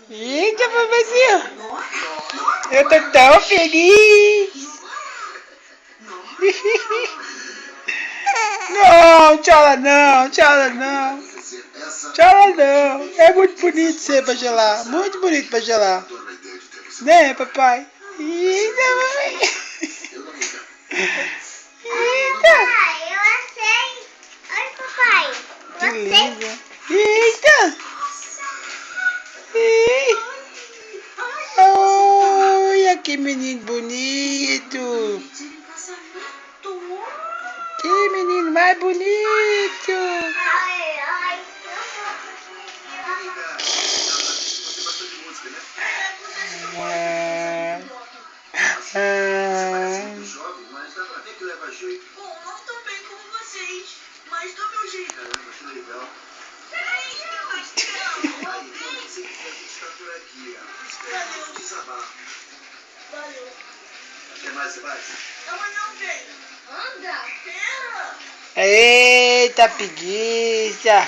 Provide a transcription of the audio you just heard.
Eita, papazinho. Eu tô tão feliz. Não, tchau não, tchau não. Tchau não. É muito bonito ser pra gelar. Muito bonito pra gelar. Né, papai? Eita, papai. Eita. Papai, eu achei. Oi, papai. Que lindo. Eita. Olha que menino bonito. Que menino mais bonito. Ai, ai. Ah, ah. Bom, não tão bem como vocês, mas do meu jeito. Caramba, que legal. Peraí, que eu tô esperando. Valeu. Valeu. Quer mais, Sebastião? Amanhã vem. Anda. Pera. Eita, preguiça.